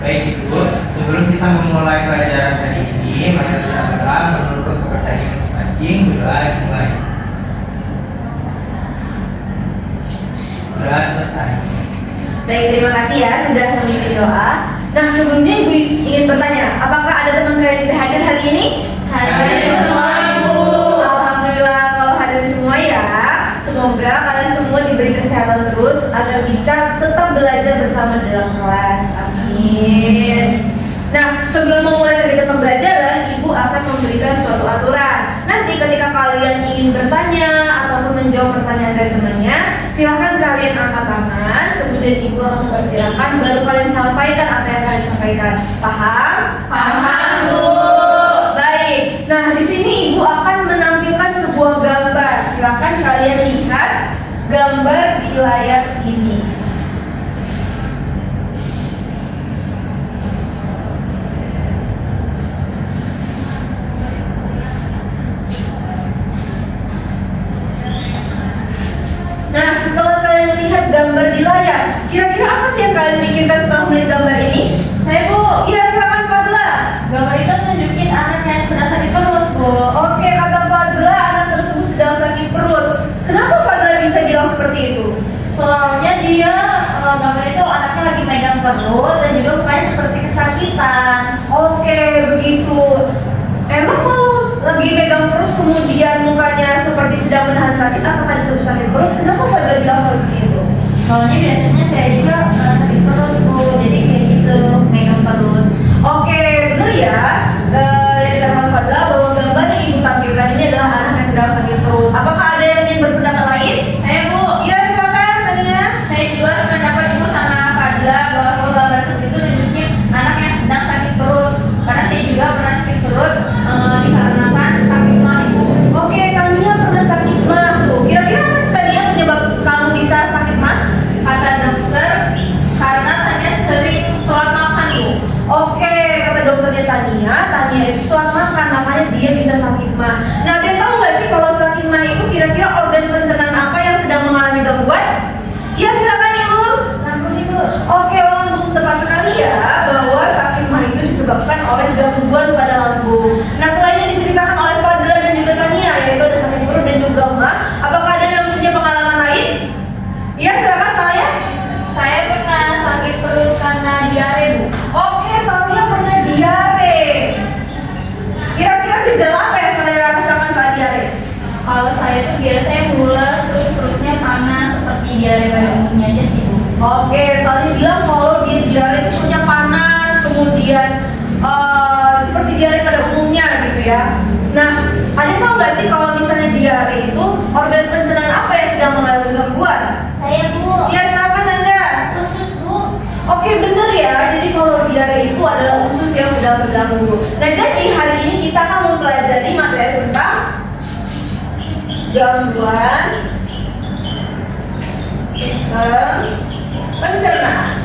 Baik Ibu, sebelum kita memulai pelajaran hari ini, mari kita berdoa menurut kepercayaan masing-masing. Berdoa dimulai. Berdoa selesai. Baik, terima kasih ya sudah memimpin doa. Nah, sebelumnya Ibu ingin bertanya, apakah ada teman kalian yang tidak hadir hari ini? Hadir semua, Ibu. Alhamdulillah kalau hadir semua ya. Semoga kalian semua diberi kesehatan terus agar bisa tetap belajar bersama dalam kelas. Amin. Nah, sebelum memulai kegiatan pembelajaran, Ibu akan memberikan suatu aturan. Nanti ketika kalian ingin bertanya ataupun menjawab pertanyaan dari temannya, silahkan kalian angkat tangan, kemudian Ibu akan mempersilahkan, baru kalian sampaikan apa yang kalian sampaikan. Paham? Paham, Bu. Baik. Nah, di sini Ibu akan menampilkan sebuah gambar. Silahkan kalian lihat gambar di layar ini. Nah, setelah kalian melihat gambar di layar, kira-kira apa sih yang kalian pikirkan setelah melihat gambar ini? Saya, Bu. Iya, silakan Fadla. Gambar itu nunjukin anak yang sedang sakit perut, Bu. Oke, kata Fadla, anak tersebut sedang sakit perut. Kenapa Fadla bisa bilang seperti itu? Soalnya dia gambar itu anaknya lagi megang perut dan juga mukanya seperti kesakitan. Oke, begitu. Emang kalau lagi megang perut kemudian mukanya seperti sedang menahan sakit, apakah disebut sakit perut? Kenapa Fadla bilang seperti itu? Soalnya biasanya saya juga pernah sakit perut, Bu. Jadi kayak gitu, megang perut. Oke, benar ya. Yang dikatakan Fadla bahwa gambar yang Ibu tampilkan ini adalah anak yang sedang sakit perut. Apakah ada yang ingin berpendapat lain? Saya, Bu. Iya, silakan Tania. Saya juga sependapat Ibu sama Fadla bahwa gambar seperti itu nunjukin anak yang sedang sakit perut. Karena saya juga pernah sakit perut dikarenakan sakit mah, Ibu. Oke, Tania pernah sakit mah tuh. Kira-kira apa sih Tania penyebab kamu bisa sakit mah? Kata dokter, karena Tania sering telat makan, Bu. Oke, kata dokternya Tania itu telat makan, makanya dia bisa sakit mah. Nah, dia tahu nggak sih kalau sakit mah itu kira-kira organ pencernaan apa yang sedang mengalami gangguan? Iya, silakan Ilul. Lambung, Ibu. Oke, lambung, tepat sekali ya bahwa sakit mah itu disebabkan oleh gangguan pada lambung. Nah, selain yang diceritakan oleh Fadla dan juga Tania, yaitu ada sakit perut dan juga mah, apakah ada yang punya pengalaman lain? Iya, silakan saya. Saya pernah sakit perut karena diare, Bu. Oke, saya pernah diare. Kira-kira gejala apa yang saya rasakan saat diare? Kalau saya tuh biasanya mules, terus perutnya panas seperti diare pada umumnya aja sih, Bu. Oke, saya bilang kalau dia diare itu punya panas, kemudian seperti diare pada umumnya gitu ya. Nah, ada tahu nggak sih kalau misalnya diare itu organ pencernaan apa yang sedang mengalami gangguan? Saya, Bu. Ya, silakan Anda. Usus, Bu. Oke, bener ya. Jadi kalau diare itu adalah usus yang sedang terganggu. Nah, jadi hari ini kita akan mempelajari materi tentang gangguan sistem pencernaan.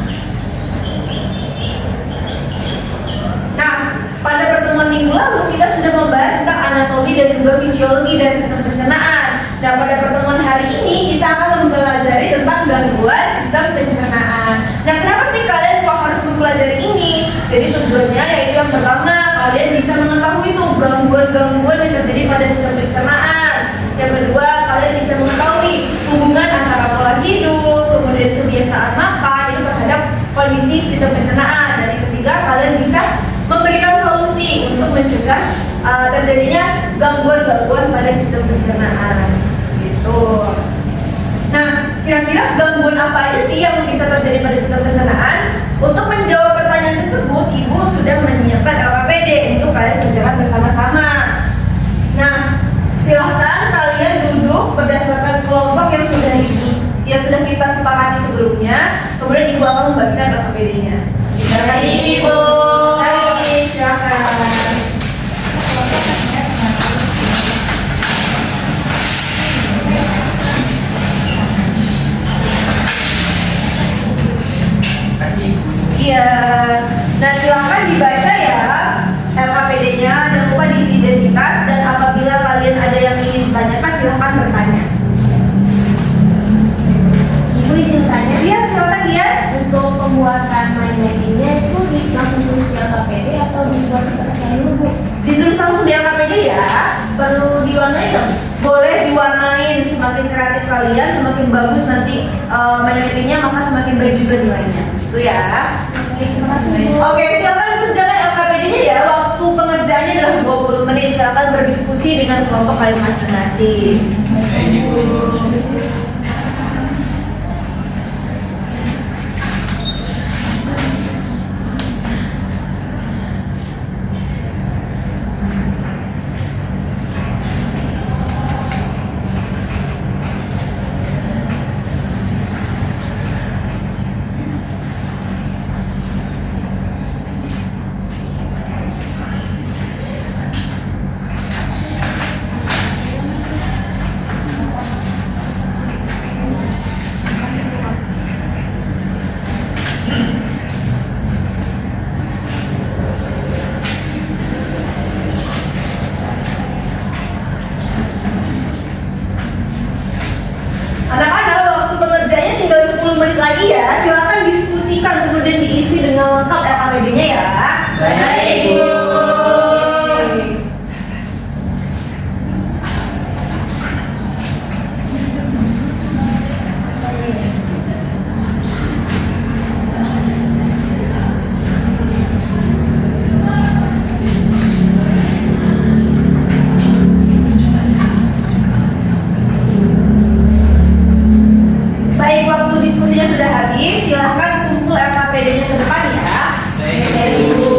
Nah, pada pertemuan minggu lalu kita sudah membahas tentang anatomi dan juga fisiologi dari sistem pencernaan. Nah, pada pertemuan hari ini kita akan mempelajari tentang gangguan sistem pencernaan. Nah, kenapa sih kalian kok harus mempelajari ini? Jadi tujuannya yaitu yang pertama, kalian bisa mengetahui tuh gangguan-gangguan yang terjadi pada sistem pencernaan. Yang kedua, kalian bisa mengetahui hubungan antara pola hidup, kemudian kebiasaan makan itu terhadap kondisi sistem pencernaan. Dan yang ketiga, kalian bisa memberikan solusi untuk mencegah terjadinya gangguan-gangguan pada sistem pencernaan. Gitu. Nah, kira-kira gangguan apa aja sih yang bisa terjadi pada sistem pencernaan? Untuk menjawab pertanyaan tersebut, Ibu sudah menyiapkan LKPD untuk kalian kerjakan bersama-sama. Nah, silahkan kalian duduk berdasarkan kelompok yang sudah kita sepakati sebelumnya. Kemudian Ibu akan membagikan LKPD-nya. Silakan Ibu. Baik, silakan. Kasih Ibu. Iya. Nah, silakan dibaca ya LKPD-nya. Jangan lupa diisi identitas dan apabila kalian ada yang ingin ditanyakan silakan bertanya. Ibu izin tanya, Iya, silakan dia. untuk pembuatan main-mainnya itu semakin kreatif kalian, semakin bagus nanti menyelipinnya, maka semakin baik juga nilainya. Itu ya. Terima kasih Bu. Oke, silakan kerjakan LKPD-nya ya. Waktu pengerjaannya adalah 20 menit. Silakan berdiskusi dengan kelompok kalian masing-masing. Baik Ibu. Anak-anak, waktu pengerjaannya tinggal 10 menit lagi ya. Silakan diskusikan kemudian diisi dengan lengkap LKPD-nya ya. Baik Bu. Baik, waktu diskusinya sudah habis. Silahkan kumpul LKPD-nya ke depan ya. Baik. Baik Bu.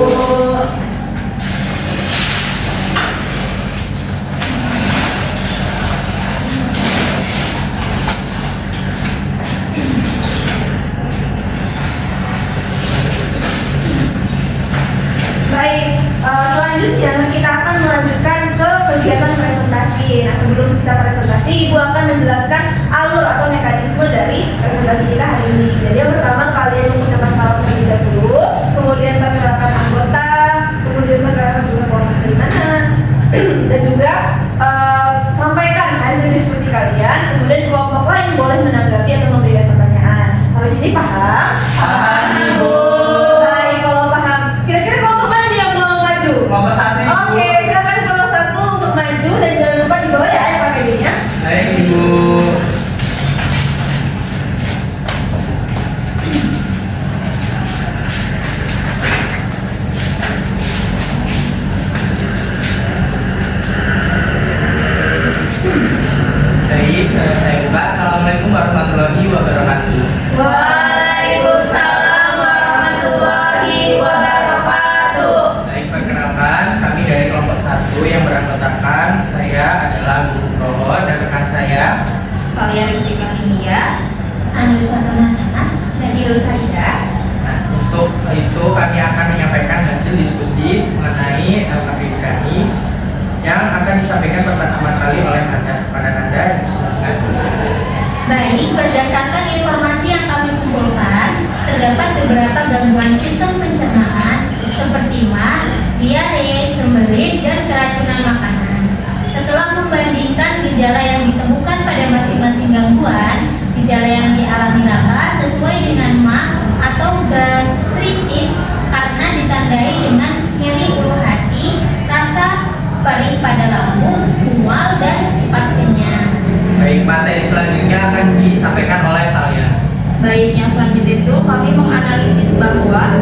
Baik, selanjutnya kita akan melanjutkan ke kegiatan presentasi. Nah, sebelum kita presentasi, Ibu akan menjelaskan alur atau mekanisme dari presentasi kita hari ini. Jadi yang pertama kalian mengucapkan salam terlebih dahulu, kemudian perkenalkan anggota, kemudian perkenalkan juga kelompok dari mana, dan juga sampaikan hasil diskusi kalian. Kemudian kelompok lain boleh menanggapi atau memberikan pertanyaan. Sampai sini paham? Paham Ibu. Baik, kalau paham, kira-kira kelompok mana nih yang mau maju? Kelompok 1 Ibu. Oke, silakan kelompok 1 untuk maju dan jangan lupa dibawa ya LKPD-nya. Baik Ibu. Baik, saya buka. Assalamualaikum warahmatullahi wabarakatuh. Waalaikumsalam warahmatullahi wabarakatuh. Baik, perkenalkan kami dari kelompok 1 yang beranggotakan saya adalah Bu Nugroho dan rekan saya. Saya Ristika India, Anuswata Nasana, dan Irul Farida. Nah, untuk itu kami akan menyampaikan hasil diskusi mengenai LKPD kami yang akan disampaikan pertama kali oleh Nanda. Pada Nanda yang silakan. Baik, berdasarkan informasi yang kami kumpulkan, terdapat beberapa gangguan sistem pencernaan seperti mah, diare, sembelit, dan keracunan makanan. Setelah membandingkan gejala yang ditemukan pada masing-masing gangguan, gejala yang dialami Raka sesuai dengan mah atau gastritis karena ditandai dengan nyeri ulu hati, rasa perih pada lambung, mual, dan cepat kenyang. Baik, materi selanjutnya akan disampaikan oleh saya. Baik, yang selanjutnya itu kami menganalisis bahwa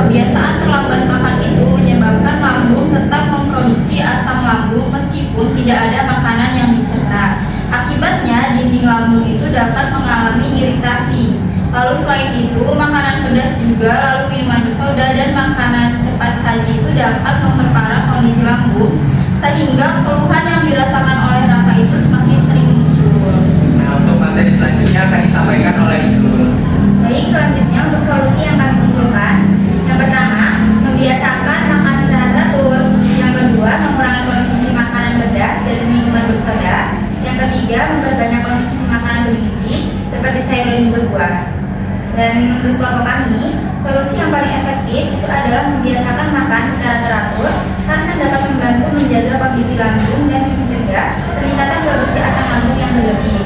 kebiasaan terlambat makan itu menyebabkan lambung tetap memproduksi asam lambung meskipun tidak ada makanan yang dicerna. Akibatnya dinding lambung itu dapat mengalami iritasi. Lalu selain itu, makanan pedas juga, lalu minuman bersoda dan makanan cepat saji itu dapat memperparah kondisi lambung sehingga keluhan yang dirasakan oleh Rafa itu semakin sering muncul. Nah, untuk materi selanjutnya akan disampaikan oleh Ibu. Baik, selanjutnya untuk solusi yang kami usulkan. Yang pertama, membiasakan makan secara teratur. Yang kedua, mengurangi konsumsi makanan pedas dan minuman bersoda. Yang ketiga, memperbanyak konsumsi makanan bergizi seperti sayur dan berbuah. Dan menurut kelompok kami, solusi yang paling efektif itu adalah membiasakan makan secara teratur karena dapat membantu menjaga kondisi lambung dan mencegah peningkatan produksi asam lambung yang berlebih.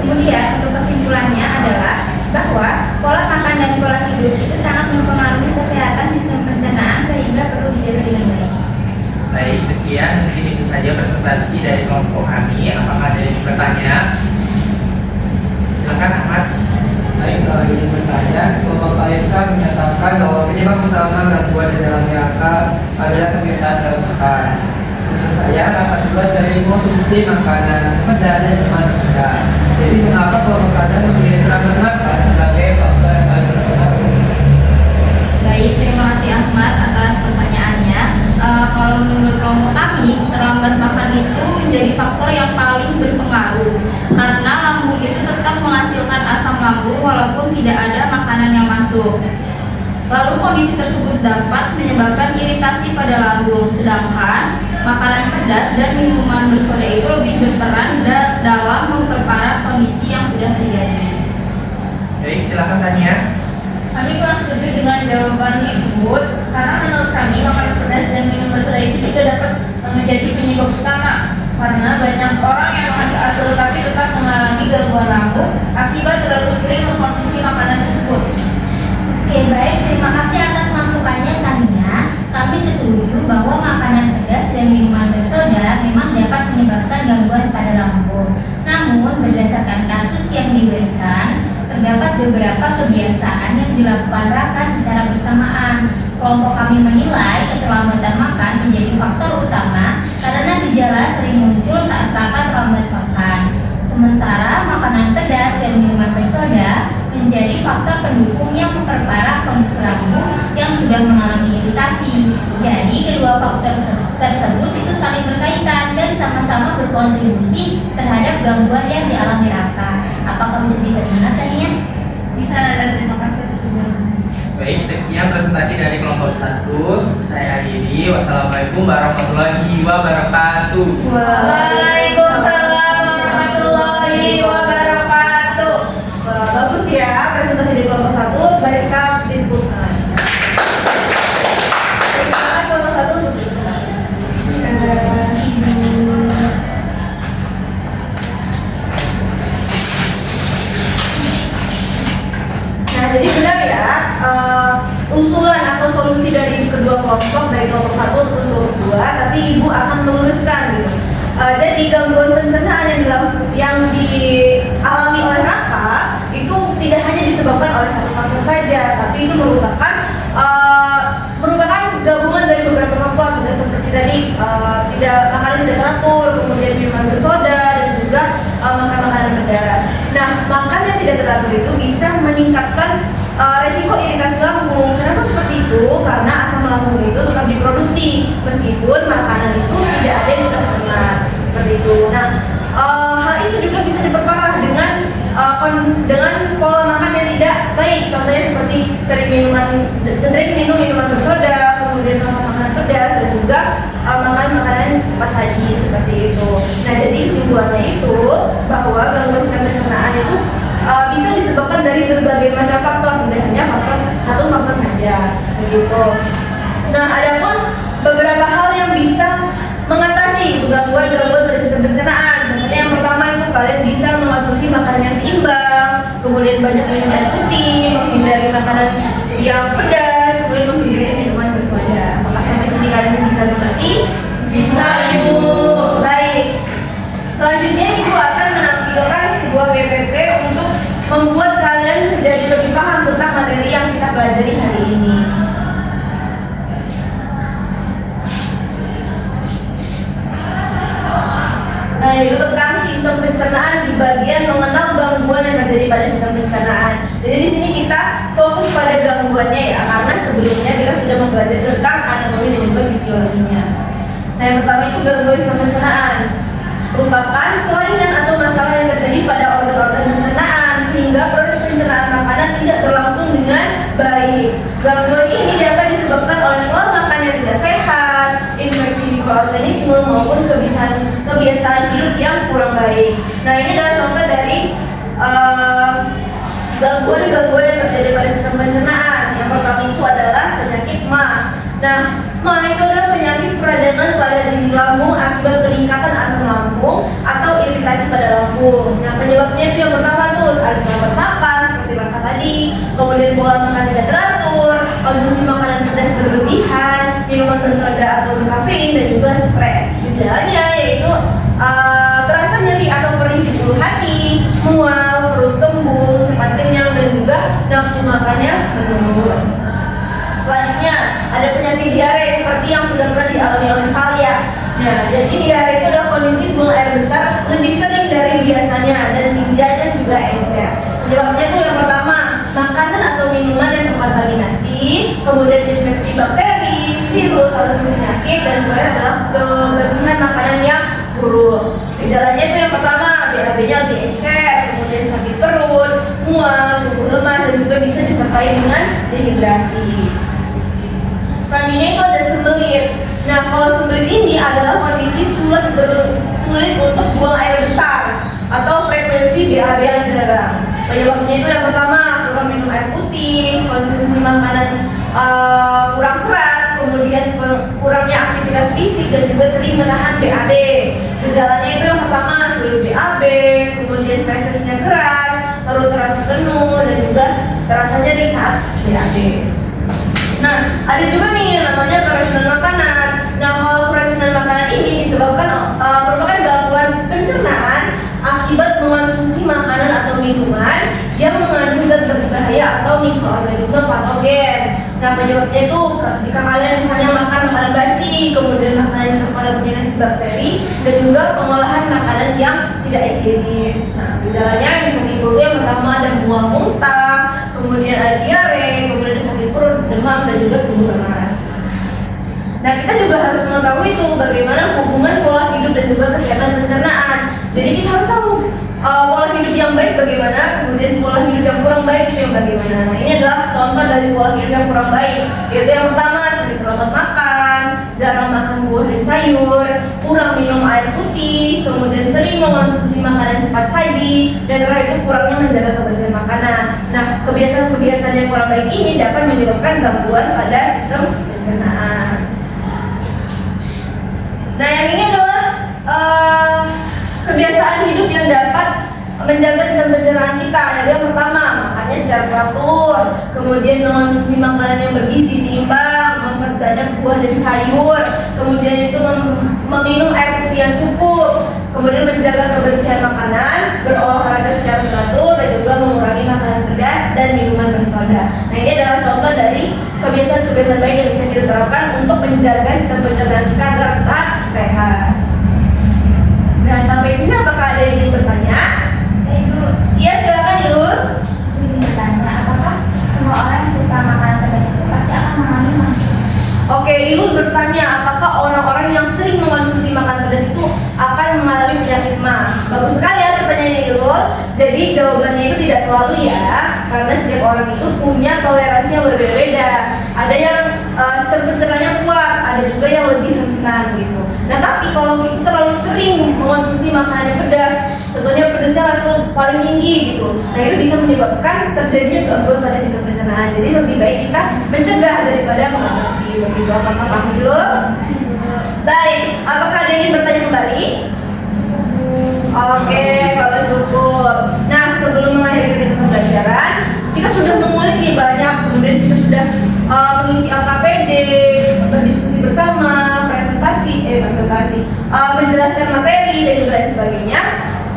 Kemudian untuk kesimpulannya adalah bahwa pola makan dan pola bahwa penyebab utama gangguan di dalam IHK adalah kebiasaan terlalu makan. Menurut saya, akan juga sering konsumsi makanan pedas dan minuman bersoda. Jadi mengapa kelompok kadang memilih terlambat makan sebagai faktor yang paling berpengaruh? Baik, terima kasih Ahmad atas pertanyaannya. Kalau menurut kelompok kami, terlambat makan itu menjadi faktor yang paling berpengaruh karena lambung itu tetap menghasilkan asam lambung walaupun tidak ada makanan yang masuk. Lalu kondisi tersebut dapat menyebabkan iritasi pada lambung, sedangkan makanan pedas dan minuman bersoda itu lebih berperan dalam memperparah kondisi yang sudah terjadi. Baik, silakan Tania. Kami kurang setuju dengan jawaban tersebut karena menurut kami makanan pedas dan minum bersoda itu tidak dapat menjadi penyebab utama karena banyak orang yang makan teratur tapi tetap mengalami gangguan lambung akibat terlalu sering mengkonsumsi makanan tersebut. Oke, baik, terima kasih atas masukannya Tania. Kami setuju bahwa makanan pedas dan minuman bersoda memang dapat menyebabkan gangguan pada lambung. Namun, berdasarkan kasus yang diberikan, terdapat beberapa kebiasaan yang dilakukan Raka secara bersamaan. Kelompok kami menilai keterlambatan makan menjadi faktor utama karena gejala sering muncul saat Raka terlambat makan. Sementara makanan pedas dan minuman bersoda menjadi faktor pendukung yang memperparah kondisi lambung yang sudah mengalami iritasi. Jadi kedua faktor tersebut itu saling berkaitan dan sama-sama berkontribusi terhadap gangguan yang dialami Raka. Apakah bisa diterima Tania? Bisa, dan terima kasih atas penjelasan. Baik, sekian presentasi dari kelompok 1. Saya akhiri. Wassalamualaikum warahmatullahi wabarakatuh. Waalaikumsalam warahmatullahi wabarakatuh. Wah, bagus ya presentasi di kelompok 1. Mereka dibutuhkan. Silakan kelompok 1 untuk berbicara. Nah, jadi benar ya, usulan atau solusi dari kedua kelompok, dari kelompok 1 maupun kelompok 2, tapi Ibu akan meluruskan gitu. Jadi gangguan pencernaan yang dialami oleh Raka itu tidak hanya disebabkan oleh satu faktor saja, tapi itu merupakan gabungan dari beberapa faktor, tidak seperti tadi makanan tidak teratur, kemudian minuman bersoda dan juga makan makanan pedas. Nah, makan yang tidak teratur itu bisa meningkatkan resiko iritasi lambung. Kenapa seperti itu? Karena asam lambung itu tetap diproduksi meskipun makanan itu tidak ada yang kita cerna, seperti itu. Nah, hal itu juga bisa diperparah dengan pola makan yang tidak baik. Contohnya seperti sering minum minuman bersoda, kemudian makan makanan pedas dan juga makan makanan cepat saji seperti itu. Nah, jadi kesimpulannya itu bahwa gangguan sistem pencernaan itu bisa disebabkan dari berbagai macam faktor, tidak hanya satu faktor saja, begitu. Nah, adapun beberapa hal yang bisa mengatasi gangguan pada sistem pencernaan. Contohnya yang pertama itu kalian bisa mengonsumsi makanan yang seimbang, kemudian banyak minum air putih, menghindari makanan yang pedas, kemudian menghindari minuman bersoda. Apakah sampai sini kalian bisa mengerti? Bisa, Ibu. Baik. Selanjutnya Ibu akan menampilkan sebuah PPT untuk membuat kalian menjadi lebih paham tentang materi yang kita pelajari hari ini. Nah, yaitu tentang sistem pencernaan di bagian mengenal gangguan yang terjadi pada sistem pencernaan. Jadi di sini kita fokus pada gangguannya ya, karena sebelumnya kita sudah mempelajari tentang anatomi dan juga fisiologinya. Nah, yang pertama itu gangguan sistem pencernaan merupakan kelainan atau masalah yang terjadi pada organ-organ pencernaan sehingga proses pencernaan makanan tidak berlangsung dengan baik. Gangguan ini dapat disebabkan oleh pola makan yang tidak sehat, infeksi mikroorganisme maupun kebiasaan hidup yang kurang baik. Nah, ini adalah contoh dari gangguan-gangguan yang terjadi pada sistem pencernaan. Yang pertama itu adalah penyakit MA. Nah, MA itu adalah penyakit peradangan pada dinding lambung akibat peningkatan asam lambung atau iritasi pada lambung. Nah, penyebabnya itu yang pertama tuh ada terlambat makan seperti Raka tadi, kemudian pola makan tidak teratur, konsumsi makanan pedas berlebihan, minuman bersoda atau berkafein dan juga stres. Gejalanya yaitu terasa nyeri atau perih di bulu hati, mual, perut kembung, cepat kenyang dan juga nafsu makannya menurun. ada penyakit diare seperti yang sudah pernah dialami oleh Salia. Nah, jadi diare itu adalah kondisi buang air besar lebih sering dari biasanya dan tinjanya juga encer. Penyebabnya itu yang pertama, makanan atau minuman yang terkontaminasi, kemudian infeksi bakteri, virus atau penyakit, dan kemudian adalah kebersihan makanan yang buruk. Gejalanya itu yang pertama, BAB-nya lebih encer, kemudian sakit perut, mual, tubuh lemah, dan juga bisa disertai dengan dehidrasi. Selanjutnya itu ada sembelit. Nah, kalau sembelit ini adalah kondisi sulit untuk buang air besar atau frekuensi BAB yang jarang. Penyebabnya itu yang pertama, kurang minum air putih, konsumsi makanan kurang serat, kemudian kurangnya aktivitas fisik, dan juga sering menahan BAB. Gejalanya itu yang pertama, sulit BAB, kemudian fesesnya keras, perut terasa penuh, dan juga terasa nyeri saat BAB. Nah, ada juga nih yang namanya keracunan makanan. Nah, kalau keracunan makanan ini disebabkan merupakan gangguan pencernaan akibat mengonsumsi makanan atau minuman yang mengandung zat berbahaya atau mikroorganisme patogen. Nah, penyebabnya itu jika kalian misalnya makan makanan basi, kemudian makanan yang terkontaminasi bakteri, dan juga pengolahan makanan yang tidak higienis. Nah, gejalanya yang bisa timbul yang pertama ada mual muntah, kemudian ada diare, kemudian ada sakit perut, demam, dan juga tubuh lemas. Nah, kita juga harus mengetahui itu bagaimana hubungan pola hidup dan juga kesehatan pencernaan. Jadi kita harus tahu pola hidup yang baik bagaimana, kemudian pola hidup yang kurang baik itu yang bagaimana. Nah, ini adalah contoh dari pola hidup yang kurang baik, yaitu yang pertama sering terlambat makan, jarang makan buah dan sayur, kurang minum air putih, kemudian sering mengonsumsi makanan cepat saji, dan terakhir itu kurangnya menjaga kebersihan makanan. Nah, kebiasaan-kebiasaan yang kurang baik ini dapat menyebabkan gangguan pada sistem pencernaan. Nah, yang ini adalah kebiasaan hidup yang dapat menjaga sistem pencernaan kita. Jadi yang pertama, makannya secara teratur, kemudian mengonsumsi makanan yang bergizi seimbang, memperbanyak buah dan sayur, kemudian itu meminum air putih yang cukup, kemudian menjaga kebersihan makanan, berolahraga secara teratur, dan juga mengurangi makanan pedas dan minuman bersoda. Nah, ini adalah contoh dari kebiasaan-kebiasaan baik yang bisa kita terapkan untuk menjaga sistem pencernaan kita agar tetap sehat. Nah, sampai sini apakah ada yang ingin bertanya? Ibu, Iya, silakan Ilur. ingin bertanya, apakah semua orang yang suka makanan pedas itu pasti akan mengalami mah? Oke, Ilur bertanya apakah orang-orang yang sering mengonsumsi makanan pedas itu akan mengalami penyakit mah? Bagus sekali ya pertanyaan Ilur. Jadi jawabannya itu tidak selalu ya, karena setiap orang itu punya toleransi yang berbeda-beda. Ada yang sistem pencernaannya kuat, ada juga yang lebih rentan gitu. Nah, tapi kalau kita terlalu sering mengonsumsi makanan yang pedas, tentunya pedasnya level paling tinggi gitu. Nah, itu bisa menyebabkan terjadinya gangguan pada sistem pencernaan. Jadi lebih baik kita mencegah daripada mengobati. Begitu, apakah paham dulu? Baik, apakah ada yang ingin bertanya kembali? Oke, kalau cukup. Nah, sebelum mengakhiri kegiatan pembelajaran, kita sudah mengulik nih banyak, kemudian kita sudah mengisi LKPD, berdiskusi bersama, presentasi, menjelaskan materi dan juga lain sebagainya.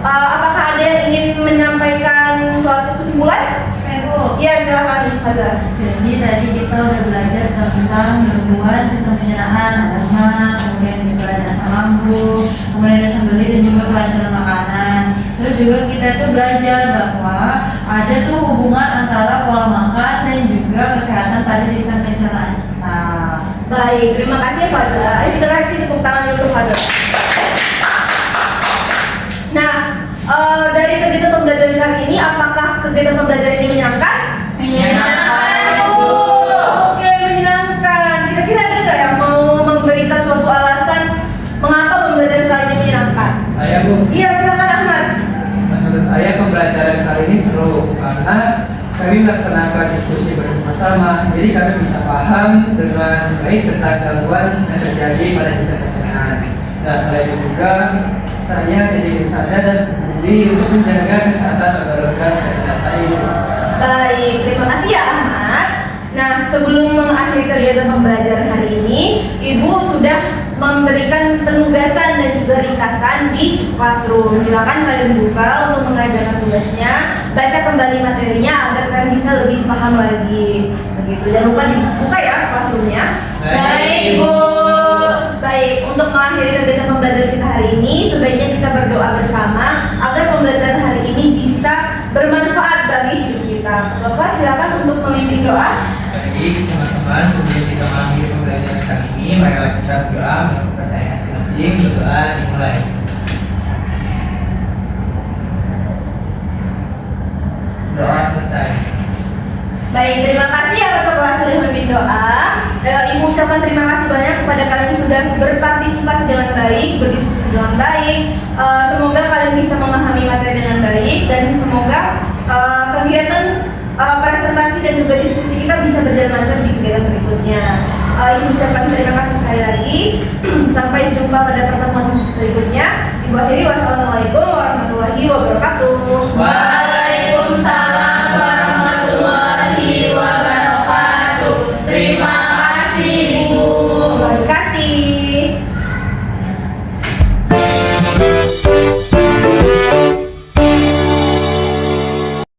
Apakah ada yang ingin menyampaikan suatu kesimpulan? Bu, Ya, silakan, Hazar. Jadi tadi kita udah belajar tentang gangguan sistem pencernaan, asma, kemudian juga ada asam lambung, kemudian ada sembelit dan juga keracunan makanan. Terus juga kita tuh belajar bahwa ada tuh hubungan antara pola makan dan juga kesehatan pada sistem pencernaan kita. Baik, terima kasih Fadla. Ayo kita kasih tepuk tangan untuk Fadla. Nah, dari kegiatan pembelajaran kali ini, apakah kegiatan pembelajaran ini menyenangkan? Menyenangkan. Oke, menyenangkan. Kira-kira ada nggak yang mau memberikan suatu alasan mengapa pembelajaran kali ini menyenangkan? Saya Bu, Iya, silakan Ahmad. menurut saya pembelajaran kali ini seru karena kami melaksanakan diskusi bersama-sama, jadi kami bisa paham dengan baik tentang gangguan yang terjadi pada sistem pencernaan. Nah, selain itu juga saya jadi sadar dan peduli untuk menjaga kesehatan organ-organ pencernaan saya. Baik, terima kasih ya Ahmad. Nah, sebelum mengakhiri kegiatan pembelajaran hari ini, Ibu sudah memberikan penugasan dan juga ringkasan di classroom. Silakan kalian buka untuk mengajarkan tugasnya, baca kembali materinya agar kalian bisa lebih paham lagi. Begitu. Jangan lupa dibuka ya classroomnya. memimpin doa. Baik teman-teman, sebelum kita mengakhiri pembelajaran kali ini, marilah kita berdoa menurut kepercayaan masing-masing. Berdoa dimulai. Doa selesai. Baik, terima kasih ya ketua kelas sudah memimpin doa. Ibu ucapkan terima kasih banyak kepada kalian yang sudah berpartisipasi dengan baik, berdiskusi dengan baik. Semoga kalian bisa memahami materi dengan baik dan semoga kegiatan presentasi dan juga diskusi kita bisa berjalan lancar di kegiatan berikutnya. Ibu ucapkan terima kasih sekali lagi. Sampai jumpa pada pertemuan berikutnya. Ibu akhiri wassalamualaikum.